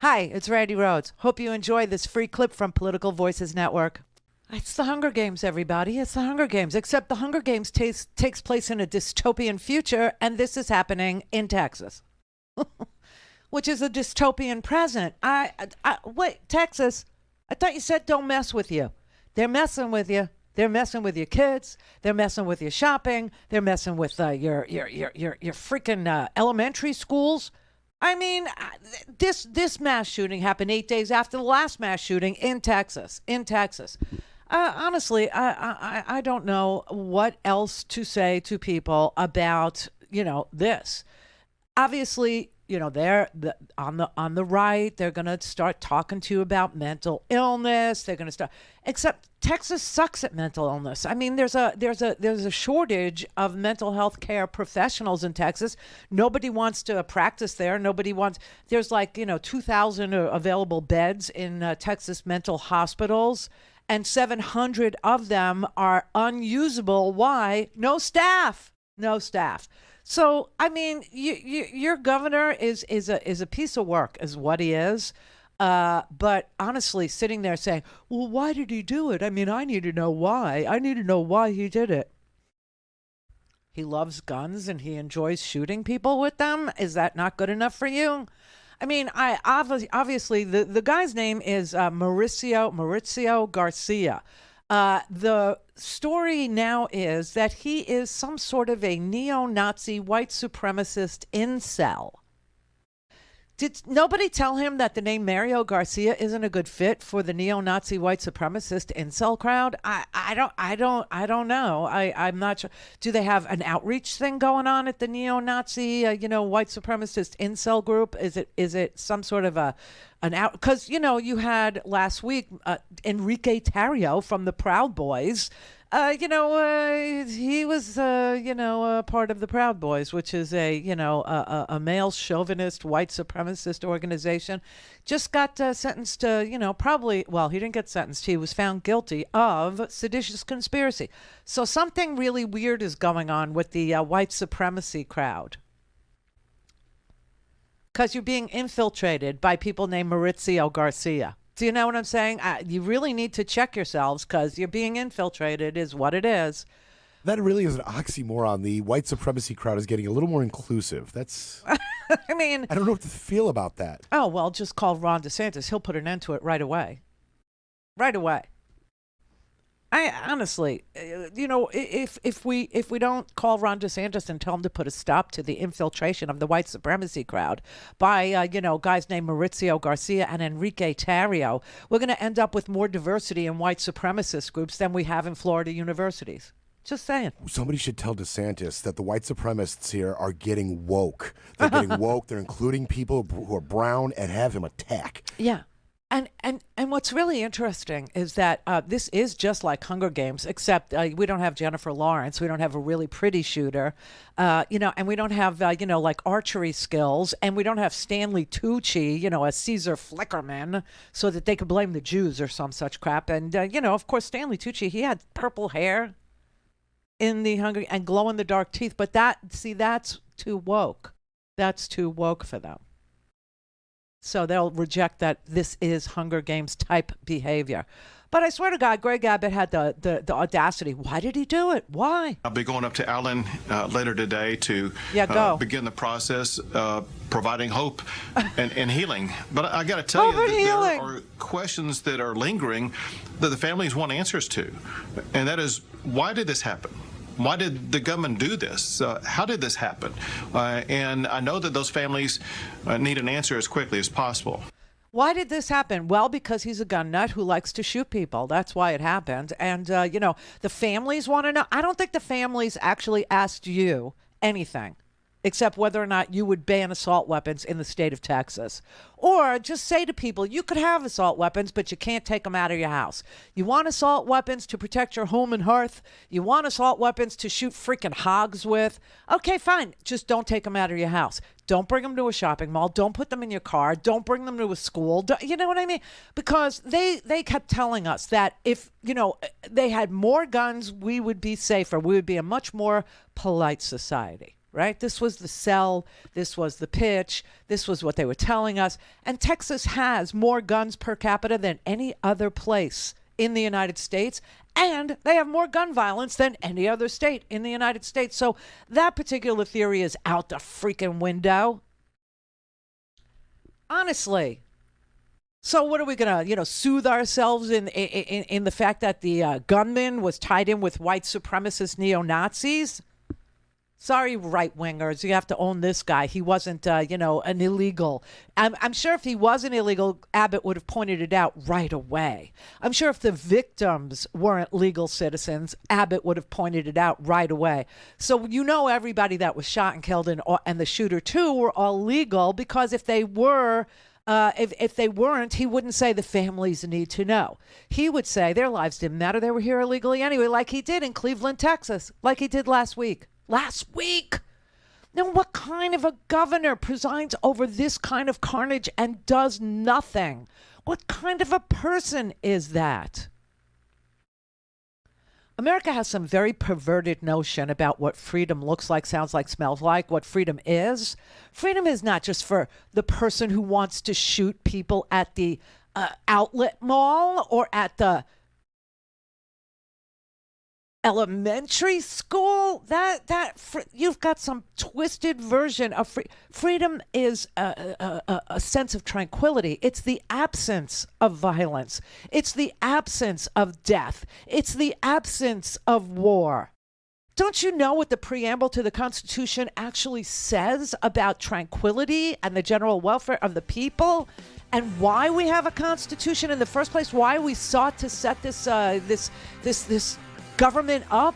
Hi, it's Randi Rhodes. Hope you enjoy this free clip from Political Voices Network. It's the Hunger Games, everybody. It's the Hunger Games, except the Hunger Games takes place in a dystopian future, and this is happening in Texas, which is a dystopian present. Wait, Texas, I thought you said don't mess with you. They're messing with you. They're messing with your kids. They're messing with your shopping. They're messing with your freaking elementary schools. I mean, this mass shooting happened 8 days after the last mass shooting in Texas. Honestly, I don't know what else to say to people about this. Obviously, they're on the right. They're going to start talking to you about mental illness. They're going to start. Except Texas sucks at mental illness. I mean, there's a shortage of mental health care professionals in Texas. Nobody wants to practice there. Nobody wants. There's 2,000 available beds in Texas mental hospitals, and 700 of them are unusable. Why? No staff. No staff. So, I mean, your governor is a piece of work, is what he is. But honestly, sitting there saying, well, why did he do it? I mean, I need to know why. I need to know why he did it. He loves guns and he enjoys shooting people with them. Is that not good enough for you? I mean, obviously, the guy's name is Mauricio Garcia. The story now is that he is some sort of a neo-Nazi white supremacist incel. Did nobody tell him that the name Mario Garcia isn't a good fit for the neo-Nazi white supremacist incel crowd? I don't know. I'm not sure. Do they have an outreach thing going on at the neo-Nazi white supremacist incel group? Is it some sort of an out? Because you had last week Enrique Tarrio from the Proud Boys. He was, part of the Proud Boys, which is a male chauvinist, white supremacist organization. Just got sentenced to, probably, well, he didn't get sentenced. He was found guilty of seditious conspiracy. So something really weird is going on with the white supremacy crowd. Because you're being infiltrated by people named Mauricio Garcia. Do you know what I'm saying? You really need to check yourselves because you're being infiltrated is what it is. That really is an oxymoron. The white supremacy crowd is getting a little more inclusive. That's, I mean, I don't know what to feel about that. Oh, well, just call Ron DeSantis. He'll put an end to it right away. Right away. I honestly, if we don't call Ron DeSantis and tell him to put a stop to the infiltration of the white supremacy crowd by guys named Mauricio Garcia and Enrique Tarrio, we're going to end up with more diversity in white supremacist groups than we have in Florida universities. Just saying. Somebody should tell DeSantis that the white supremacists here are getting woke. They're getting woke. They're including people who are brown and have him attack. Yeah. And what's really interesting is that this is just like Hunger Games, except we don't have Jennifer Lawrence, we don't have a really pretty shooter, and we don't have like archery skills, and we don't have Stanley Tucci, a Caesar Flickerman, so that they could blame the Jews or some such crap. And of course, Stanley Tucci, he had purple hair in the Hunger and glow in the dark teeth, but that's too woke. That's too woke for them. So they'll reject that this is Hunger Games type behavior. But I swear to God, Greg Abbott had the audacity. Why did he do it? Why? I'll be going up to Allen later today to begin the process providing hope and healing. But I got to tell you that there are questions that are lingering that the families want answers to. And that is, why did this happen? Why did the government do this? How did this happen? And I know that those families need an answer as quickly as possible. Why did this happen? Well, because he's a gun nut who likes to shoot people. That's why it happened. And, the families want to know. I don't think the families actually asked you anything except whether or not you would ban assault weapons in the state of Texas. Or just say to people, you could have assault weapons, but you can't take them out of your house. You want assault weapons to protect your home and hearth? You want assault weapons to shoot freaking hogs with? Okay, fine. Just don't take them out of your house. Don't bring them to a shopping mall. Don't put them in your car. Don't bring them to a school. You know what I mean? Because they kept telling us that if, they had more guns, we would be safer. We would be a much more polite society. right? This was the sell. This was the pitch. This was what they were telling us. And Texas has more guns per capita than any other place in the United States. And they have more gun violence than any other state in the United States. So that particular theory is out the freaking window. Honestly. So what are we going to, soothe ourselves in the fact that the gunman was tied in with white supremacist neo-Nazis? Sorry, right-wingers, you have to own this guy. He wasn't, an illegal. I'm sure if he was an illegal, Abbott would have pointed it out right away. I'm sure if the victims weren't legal citizens, Abbott would have pointed it out right away. So everybody that was shot and killed and the shooter too were all legal, because if they were, if they weren't, he wouldn't say the families need to know. He would say their lives didn't matter. They were here illegally anyway, like he did in Cleveland, Texas, like he did last week. Now, what kind of a governor presides over this kind of carnage and does nothing? What kind of a person is that? America has some very perverted notion about what freedom looks like, sounds like, smells like, what freedom is. Freedom is not just for the person who wants to shoot people at the outlet mall or at the elementary school. You've got some twisted version of freedom. Is a sense of tranquility. It's the absence of violence. It's the absence of death. It's the absence of war. Don't you know what the preamble to the Constitution actually says about tranquility and the general welfare of the people, and why we have a Constitution in the first place? Why we sought to set this government up?